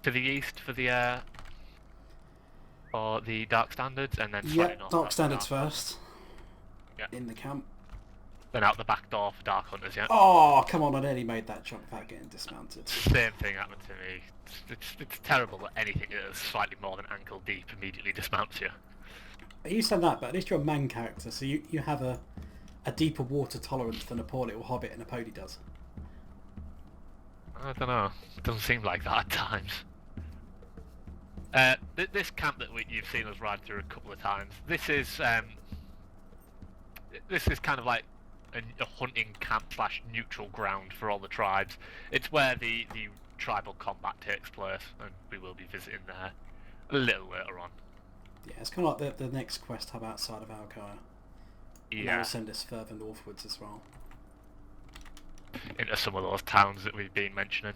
To the east for the Dark Standards, and then Yeah, slightly north. Dark Standards first. Yeah. In the camp. Then out the back door for Dark Hunters, yeah. Oh, come on, I nearly made that jump without getting dismounted. Same thing happened to me. It's terrible that anything that is slightly more than ankle deep immediately dismounts you. You said that, but at least you're a man character, so you have a deeper water tolerance than a poor little hobbit in a pony does. I don't know. It doesn't seem like that at times. This camp that you've seen us ride through a couple of times, this is kind of like a hunting camp / neutral ground for all the tribes. It's where the tribal combat takes place, and we will be visiting there a little later on. Yeah, it's kind of like the next quest hub outside of Alkire. And that will send us further northwards as well. Into some of those towns that we've been mentioning.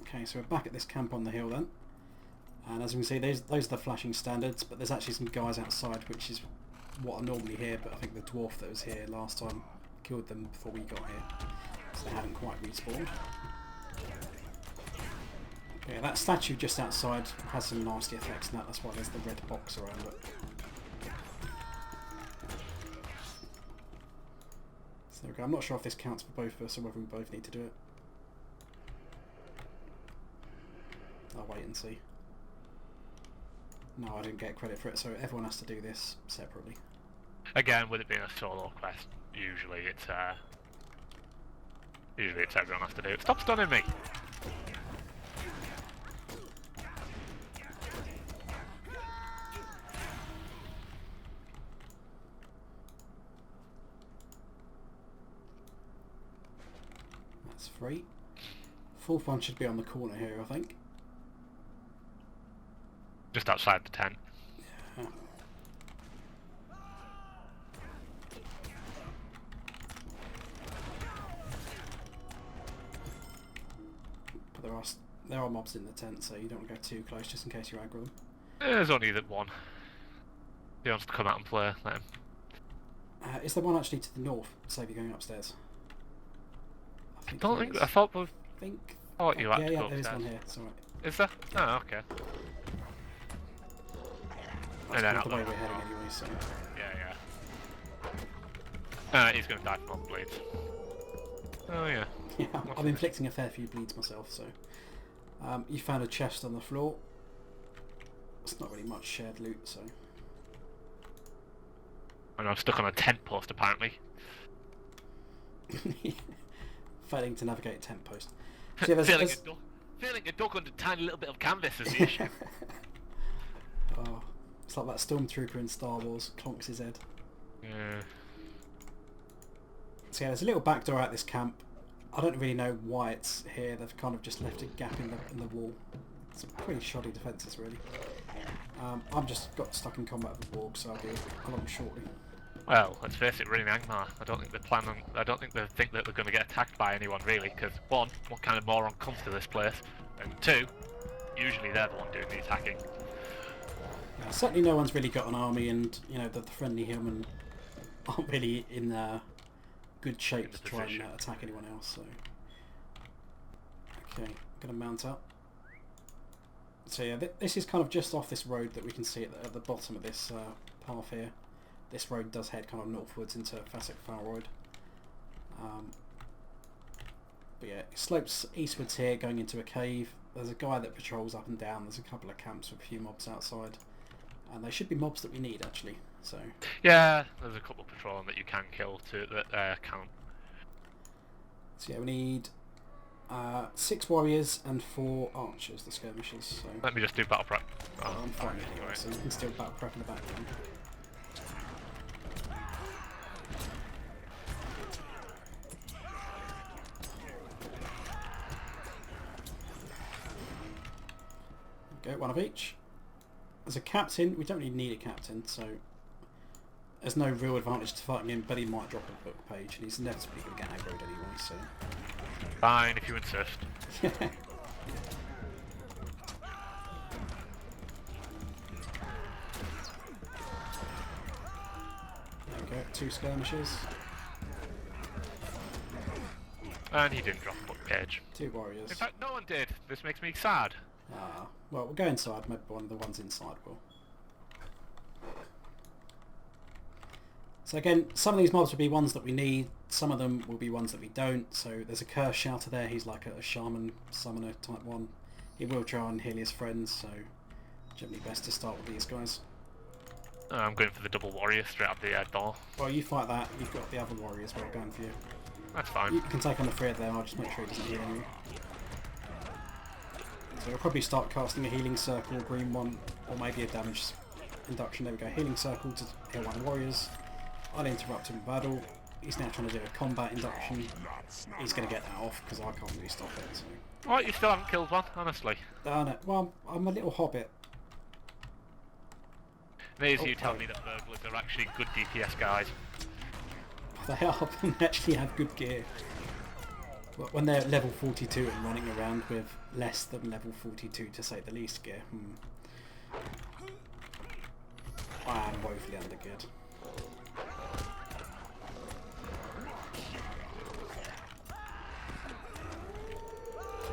Okay, so we're back at this camp on the hill then. And as you can see, those are the flashing standards, but there's actually some guys outside, which is what are normally here, but I think the dwarf that was here last time killed them before we got here, so they haven't quite respawned. Yeah, that statue just outside has some nasty effects, and that's why there's the red box around it. So there we go. I'm not sure if this counts for both of us or whether we both need to do it. I'll wait and see. No, I didn't get credit for it, so everyone has to do this separately. Again, with it being a solo quest, usually it's everyone has to do it. Stop stunning me! That's free. Fourth one should be on the corner here, I think. Just outside the tent. Yeah. But there are mobs in the tent, so you don't want to go too close, just in case you aggro them. There's only that one. He wants to come out and play, let him. Is there one actually to the north, save you going upstairs? I thought you had to go yeah, there is upstairs. one here, it's alright. Is there? Oh, okay. That's kind of the way we're heading anyway, so... Yeah. He's gonna die from all the bleeds. Oh yeah. Yeah, I'm inflicting a fair few bleeds myself, so... you found a chest on the floor. It's not really much shared loot, so... And I'm stuck on a tent post, apparently. Failing to navigate a tent post. So yeah, feeling a duck under a tiny little bit of canvas is the issue. Oh, it's like that stormtrooper in Star Wars, clonks his head. Yeah. So yeah, there's a little back door at this camp. I don't really know why it's here. They've kind of just left a gap in the wall. It's pretty shoddy defences, really. I've just got stuck in combat with the Borg, so I'll be along shortly. Well, let's face it, we're in Angmar. I don't think they think that they're going to get attacked by anyone, really, because one, what kind of moron comes to this place, and two, usually they're the one doing the attacking. Yeah, certainly no one's really got an army, and you know the friendly hillmen aren't really in good shape to try and attack anyone else. So, okay, I'm gonna mount up. So yeah, this is kind of just off this road that we can see at the bottom of this path here. This road does head kind of northwards into Fasek Farroyd. But yeah, it slopes eastwards here, going into a cave. There's a guy that patrols up and down. There's a couple of camps with a few mobs outside. And they should be mobs that we need, actually. So yeah, there's a couple patrolling that you can kill that count. So yeah, we need 6 warriors and 4 archers, the skirmishers. So let me just do battle prep. Oh, I'm fine anyway, so you can still battle prep in the background. Go, one of each. As a captain, we don't really need a captain, so there's no real advantage to fighting him, but he might drop a book page, and he's inevitably going to get aggroed anyway, so... Fine, if you insist. There we go, 2 skirmishers. And he didn't drop a book page. 2 warriors. In fact, no one did. This makes me sad. Ah, well, we'll go inside. Maybe one of the ones inside will. So again, some of these mobs will be ones that we need. Some of them will be ones that we don't. So there's a Curse Shouter there. He's like a shaman, summoner type one. He will try and heal his friends, so generally best to start with these guys. I'm going for the double warrior straight up the door. Well, you fight that. You've got the other warriors well going for you. That's fine. You can take on the 3 of them. I'll just make sure he doesn't heal anyone. So we'll probably start casting a healing circle, green one, or maybe a damage induction. There we go. Healing circle to heal one of the warriors. I'll interrupt him in battle. He's now trying to do a combat induction. He's going to get that off because I can't really stop it. So. What? You still haven't killed one, honestly. No. Well, I'm a little hobbit. There's you tell me that burglars are actually good DPS guys. They are. They actually have good gear. But when they're level 42 and running around with less than level 42 to say the least gear, I am woefully undergeared.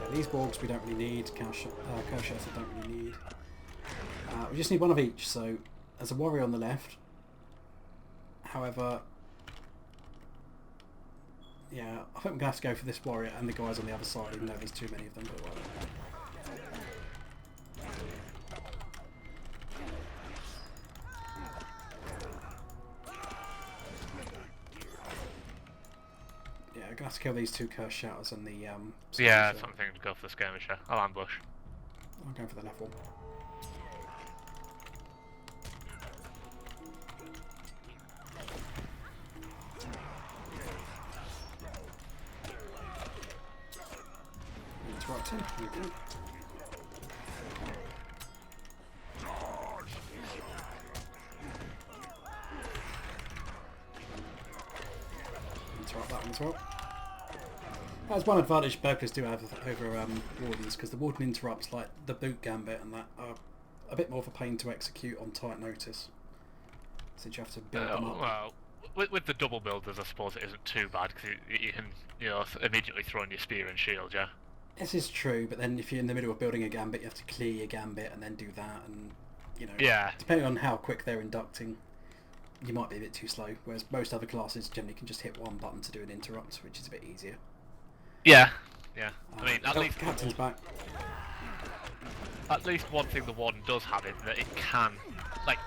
Yeah, these Borgs we don't really need. Kershester don't really need. We just need one of each. So there's a warrior on the left. However, yeah, I think we're going to have to go for this warrior and the guys on the other side, even though there's too many of them. But yeah, we're going to have to kill these 2 Curse Shouters and the... yeah, something to go for the skirmisher. I'll ambush. I'm going for the left one. Interrupt him. Here we go. Interrupt that one as well. That's one advantage burglars do have over wardens, because the warden interrupts like the boot gambit and that are a bit more of a pain to execute on tight notice, since you have to build them up. Well, with the double builders, I suppose it isn't too bad because you can immediately throw in your spear and shield, yeah. This is true, but then if you're in the middle of building a gambit, you have to clear your gambit and then do that, and yeah, depending on how quick they're inducting, you might be a bit too slow. Whereas most other classes generally can just hit one button to do an interrupt, which is a bit easier. Yeah. I mean, at least Captain's back. At least one thing the warden does have is that it can, like,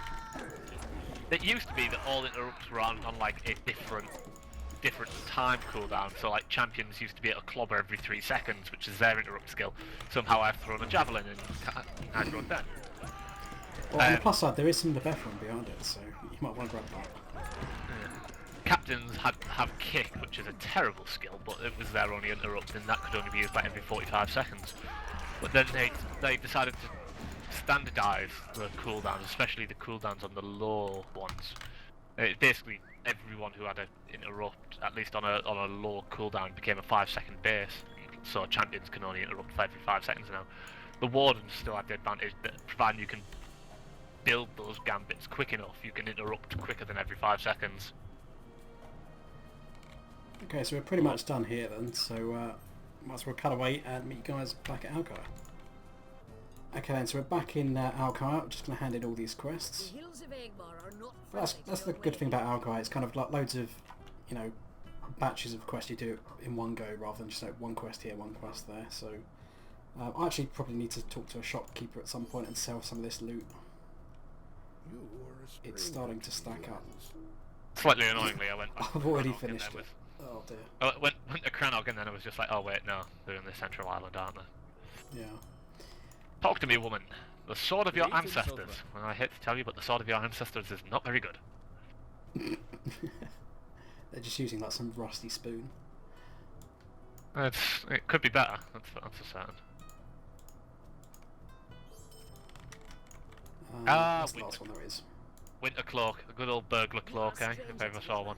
it used to be that all interrupts were on like a different time cooldown. So like champions used to be able to clobber every 3 seconds, which is their interrupt skill. Somehow I've thrown a javelin and I've run dead. Well, on the plus side, there is some Lebethron behind it, so you might want to grab that. Captains have kick, which is a terrible skill, but it was their only interrupt, and that could only be used like every 45 seconds. But then they decided to standardise the cooldowns, especially the cooldowns on the low ones. Basically, everyone who had an interrupt, at least on a low cooldown, became a 5-second base. So champions can only interrupt for every 5 seconds now. The wardens still have the advantage that, provided you can build those gambits quick enough, you can interrupt quicker than every 5 seconds. Okay, so we're pretty much done here then, so might as well cut away and meet you guys back at Alkire. Okay then, so we're back in Alkire. I'm just going to hand in all these quests. The hills of Angmar are not That's the good thing about Alkire. It's kind of like loads of, batches of quests you do in one go rather than just like one quest here, one quest there. So I actually probably need to talk to a shopkeeper at some point and sell some of this loot. It's starting to stack up. Slightly annoyingly, I went back. I've already finished it. Oh dear. I went to Crannog and then I was just like, oh wait, no, they're in the central island, aren't they? Yeah. Talk to me, woman. The sword of your ancestors. Well, I hate to tell you, but the sword of your ancestors is not very good. They're just using like some rusty spoon. It could be better, that's for certain. That's the last one there is. Winter cloak, a good old burglar cloak, eh? If I ever saw one.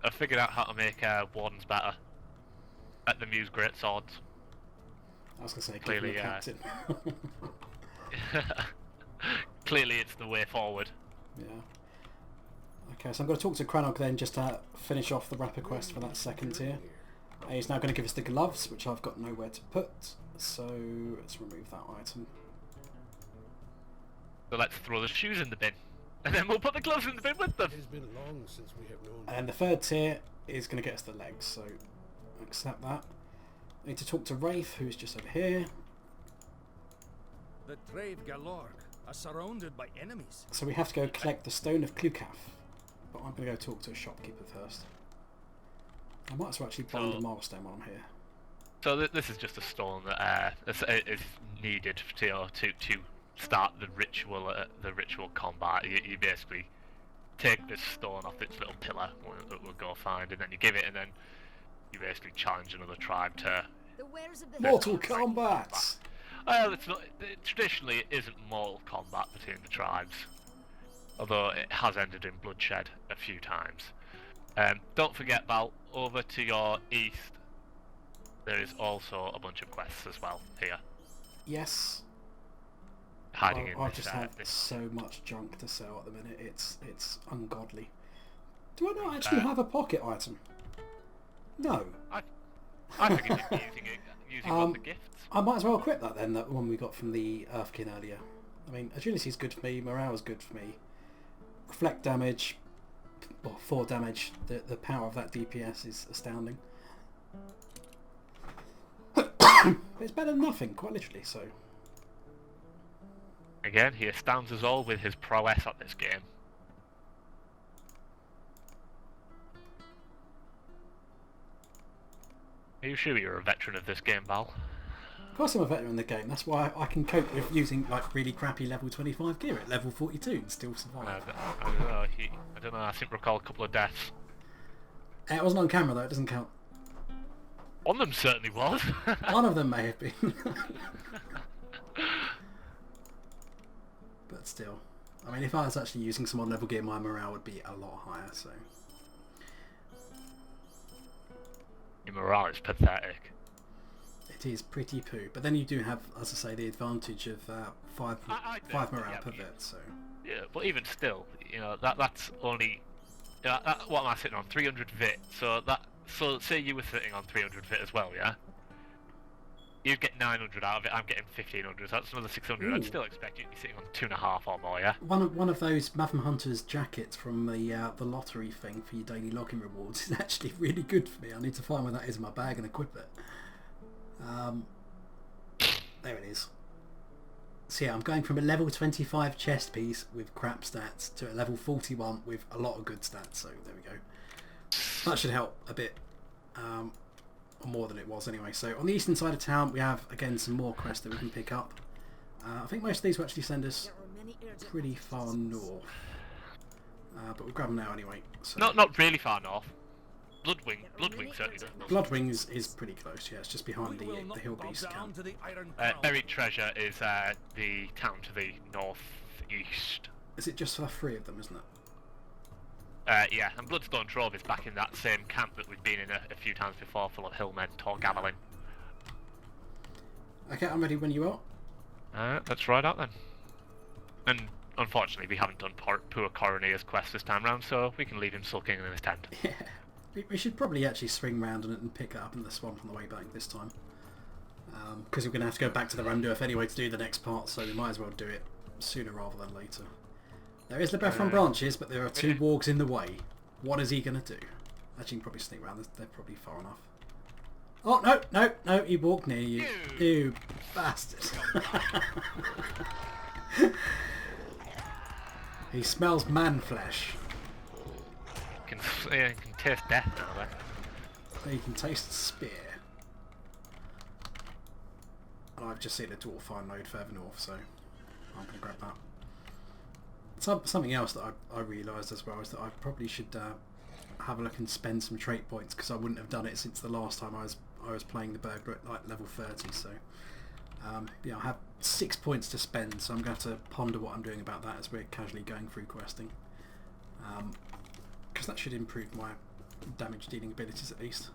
I figured out how to make wardens better. Let them use great swords. I was going to say, clearly, captain. clearly it's the way forward. Yeah. Okay, so I'm going to talk to Crannog then just to finish off the rapid quest for that second tier. He's now going to give us the gloves, which I've got nowhere to put, so let's remove that item. So let's throw the shoes in the bin, and then we'll put the gloves in the bin with them. It has been long since we have known. And the third tier is going to get us the legs, so accept that. I need to talk to Wraith, who's just over here. The Trave Galorg are surrounded by enemies. So we have to go collect the Stone of Clucaf, but I'm going to go talk to a shopkeeper first. I might as well actually bind a milestone while I'm here. So this is just a stone that is needed to start the ritual combat. You basically take this stone off its little pillar that we'll go find, and then you give it, and then you basically challenge another tribe to The wares of the Mortal Kombat! Well, it's not. Traditionally, it isn't mortal combat between the tribes, although it has ended in bloodshed a few times. Don't forget, Bal, over to your east, there is also a bunch of quests as well here. Yes. Hiding in I this, just have this. so much junk to sell at the minute, it's ungodly. Do I not actually have a pocket item? No. I figured you'd be using one of the gifts. I might as well equip that then, that one we got from the Earthkin earlier. I mean, agility is good for me, morale is good for me. Reflect damage, well, 4 damage, the power of that DPS is astounding. It's better than nothing, quite literally, so... Again, he astounds us all with his prowess at this game. Are you sure you're a veteran of this game, Val? Of course I'm a veteran in the game, that's why I can cope with using like really crappy level 25 gear at level 42 and still survive. I don't know. I don't know. I seem to recall a couple of deaths. It wasn't on camera though, it doesn't count. One of them certainly was. One of them may have been. But still. I mean, if I was actually using some on level gear, my morale would be a lot higher, so... Your morale is pathetic. It is pretty poo. But then you do have, as I say, the advantage of 5 morale per bit, so... Yeah, but even still, you know, that's only... what am I sitting on? 300 vit. So say you were sitting on 300 vit as well, yeah? You'd get 900 out of it, I'm getting 1500, so that's another 600. Ooh. I'd still expect you to be sitting on 2.5 or more, yeah? One of those Matham Hunter's jackets from the lottery thing for your daily login rewards is actually really good for me. I need to find where that is in my bag and equip it. There it is. So yeah, I'm going from a level 25 chest piece with crap stats to a level 41 with a lot of good stats, so there we go. That should help a bit. Or more than it was anyway. So on the eastern side of town we have again some more quests that we can pick up. I think most of these will actually send us pretty far north. But we'll grab them now anyway. So Not really far north. Bloodwing certainly does. Bloodwing is pretty close, yeah, it's just behind the Hill Beast camp. To the Iron Crown. Buried Treasure is the town to the northeast. Is it just for the 3 of them, isn't it? Yeah, and Bloodstone Trove is back in that same camp that we've been in a few times before, full of hillmen, Torgamelin. Okay, I'm ready when you are. Let's ride out then. And unfortunately we haven't done poor Coroner's quest this time round, so we can leave him sulking in his tent. Yeah. We should probably actually swing round and pick it up in the swamp on the way back this time. Because we're going to have to go back to the Randurf anyway to do the next part, so we might as well do it sooner rather than later. There is the Bethron branches, but there are 2 wargs in the way. What is he going to do? Actually, you can probably sneak round. They're probably far enough. Oh, no, he walked near you. You bastard. He smells man flesh. Can taste death now then. You can taste the spear. And I've just seen a dwarf find node further north, so I'm going to grab that. Something else that I realised as well is that I probably should have a look and spend some trait points, because I wouldn't have done it since the last time I was playing the burglar at like level 30. So yeah, I have 6 points to spend, so I'm going to have to ponder what I'm doing about that as we're casually going through questing, because that should improve my damage dealing abilities at least.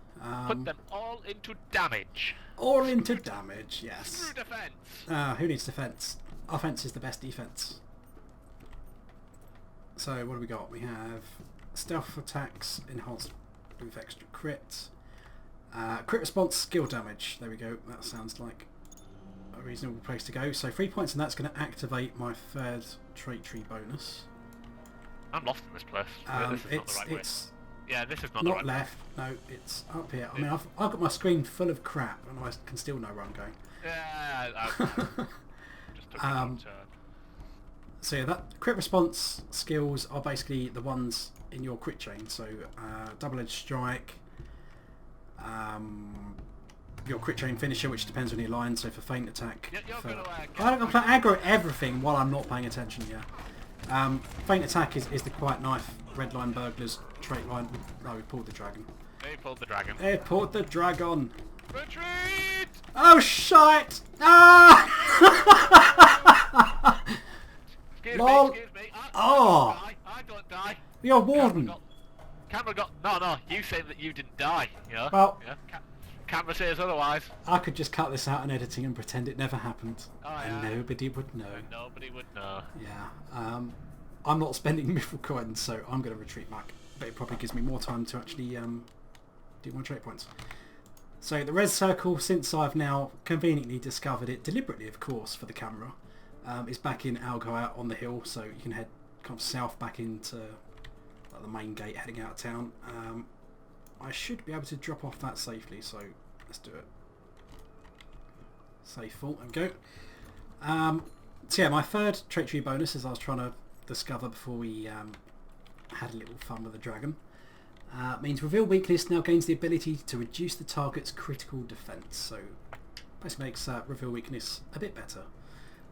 Put them all into damage. All into damage, yes. Through defense. Who needs defense? Offense is the best defense. So what do we got? We have stealth attacks enhanced with extra crit. Crit response, skill damage. There we go. That sounds like a reasonable place to go. So 3 points, and that's going to activate my third trait tree bonus. I'm lost in this place. This is not the right way. Yeah, this is not the right left. No, it's up here. I mean, I've got my screen full of crap, and I can still know where I'm going. Yeah, just took a turn. So yeah, that crit response skills are basically the ones in your crit chain. So double-edged strike, your crit chain finisher, which depends on your line. So for feint attack, I'm going to aggro everything while I'm not paying attention. Yeah, feint attack is the quiet knife. Red line burglars trait line. No, we pulled the dragon. They pulled the dragon. They pulled the dragon. Retreat! Oh shite! Ah! Excuse Lol. me, excuse me. I don't die. You're a warden. Camera got... No, you say that you didn't die, you know? Well, yeah? Camera says otherwise. I could just cut this out in editing and pretend it never happened. Oh, and yeah. nobody would know. Nobody would know. Yeah. I'm not spending mithril coins, so I'm going to retreat back. But it probably gives me more time to actually do my trait points. So the res circle, since I've now conveniently discovered it, deliberately of course for the camera, is back in Algoa on the hill, so you can head kind of south back into the main gate heading out of town. I should be able to drop off that safely, so let's do it. Safe full, there we go. So yeah, my third trait tree bonus, as I was trying to discover before we had a little fun with the dragon, means reveal weakness now gains the ability to reduce the target's critical defense. So basically makes reveal weakness a bit better.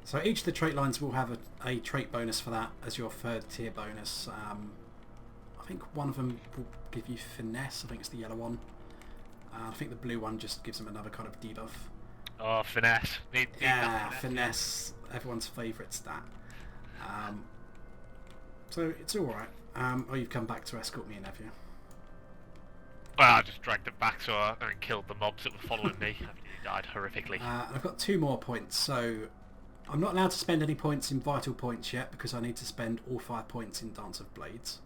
So each of the trait lines will have a trait bonus for that as your third tier bonus. I think one of them will give you finesse. I think it's the yellow one. I think the blue one just gives them another kind of debuff. Oh, finesse. Need yeah, finesse. Everyone's favourite stat. So it's alright. Oh, you've come back to escort me in, have you? Well, I just dragged it back so I killed the mobs that were following me. He died horrifically. And I've got 2 more points, so I'm not allowed to spend any points in vital points yet because I need to spend all 5 points in Dance of Blades.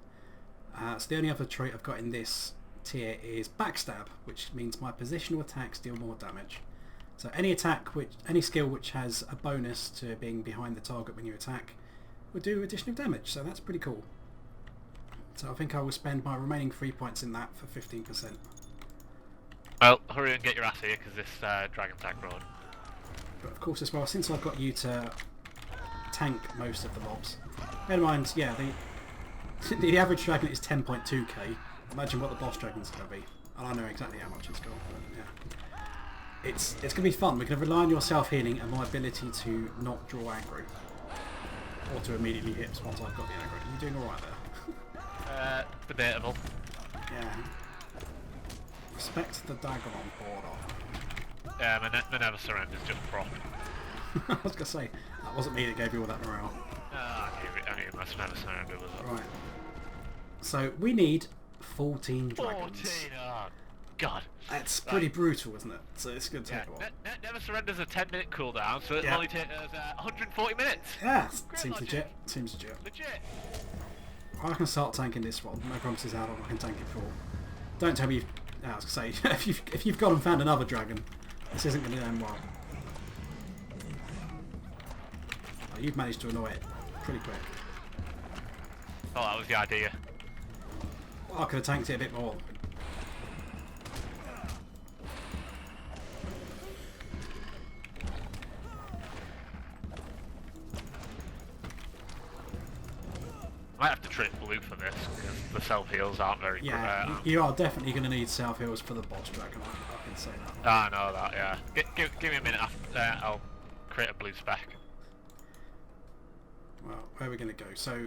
So the only other trait I've got in this tier is Backstab, which means my positional attacks deal more damage. So any skill which has a bonus to being behind the target when you attack will do additional damage, so that's pretty cool. So I think I will spend my remaining 3 points in that for 15%. Well, hurry and get your ass here because this dragon's aggroed. But of course as well, since I've got you to tank most of the mobs, bear in mind, yeah, the average dragon is 10.2k. Imagine what the boss dragon's going to be. And I know exactly how much it's got, but yeah. It's going to be fun. We're going to rely on your self-healing and my ability to not draw aggro. Or to immediately hit once I've got the aggro. Are you doing alright there? Debatable. Yeah. Respect the Dagon border. Yeah, my never surrender's just prop. I was going to say, that wasn't me that gave you all that morale. I knew my never surrender was up. Right. So we need 14 dragons. 14, oh god. That's pretty brutal, isn't it? So it's going to take a while. Never surrender's a 10-minute cooldown, so it'll only take us 140 minutes. Yeah, seems legit. Seems legit. Legit. I can start tanking this one. No promises how long I can tank it for. Don't tell me I was going to say, if you've gone and found another dragon, this isn't going to end well. Oh, you've managed to annoy it pretty quick. Oh, that was the idea. Well, I could have tanked it a bit more. I might have to trick blue for this because the self heals aren't very good. Yeah, you are definitely going to need self heals for the boss dragon. I can say that. I know that. Yeah. Give me a minute after that. I'll create a blue spec. Well, where are we going to go? So,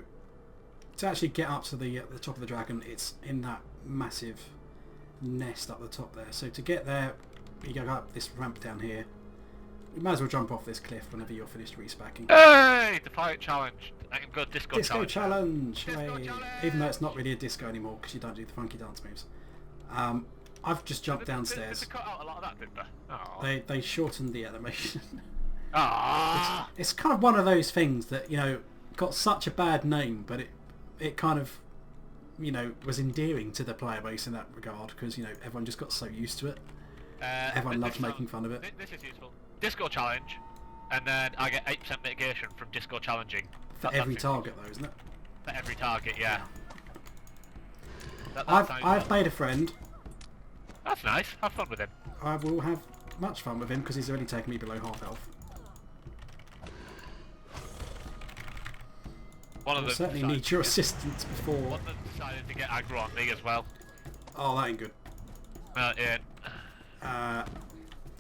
to actually get up to the top of the dragon, it's in that massive nest up the top there. So to get there, you go up this ramp down here. You might as well jump off this cliff whenever you're finished respecking. Hey! Defiant challenge. I can go disco challenge. Disco Hey. challenge! Even though it's not really a disco anymore because you don't do the funky dance moves. I've just jumped downstairs. They cut out a lot of that, didn't they? Oh. They shortened the animation. Ah! It's kind of one of those things that, you know, got such a bad name, but it it kind of, you know, was endearing to the player base in that regard because, you know, everyone just got so used to it. Everyone loves making fun of it. This is useful. Disco challenge, and then I get 8% mitigation from disco challenging. For every target though, isn't it? For every target, yeah. I've made a friend. That's nice. Have fun with him. I will have much fun with him because he's already taken me below half health. One of I them certainly need your assistance before. One of them decided to get aggro on me as well. Oh, that ain't good. Yeah.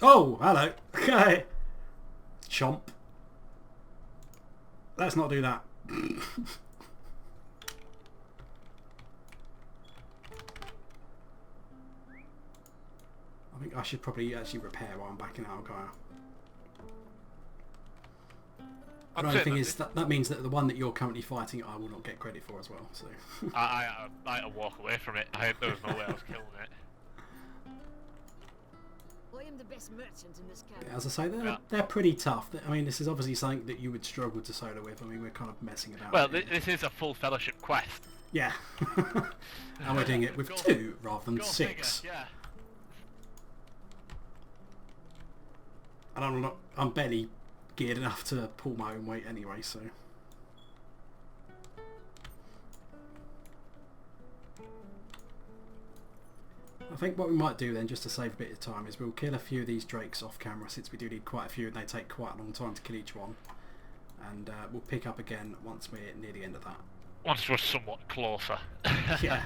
Oh, hello. Okay. Chomp. Let's not do that. I think I should probably actually repair while I'm backing out, Gaia. The only thing is that means that the one that you're currently fighting, I will not get credit for as well. So I had to walk away from it. There was no way I was killing it. I am the best merchant in this camp. As I say, they're pretty tough. I mean, this is obviously something that you would struggle to solo with. I mean, we're kind of messing about. Well, this is a full fellowship quest. Yeah. And we're doing it with 2 rather than 6. Figure, yeah. And I'm barely geared enough to pull my own weight anyway, so. I think what we might do then, just to save a bit of time, is we'll kill a few of these drakes off camera, since we do need quite a few and they take quite a long time to kill each one. And we'll pick up again once we're near the end of that. Once we're somewhat closer. Yeah.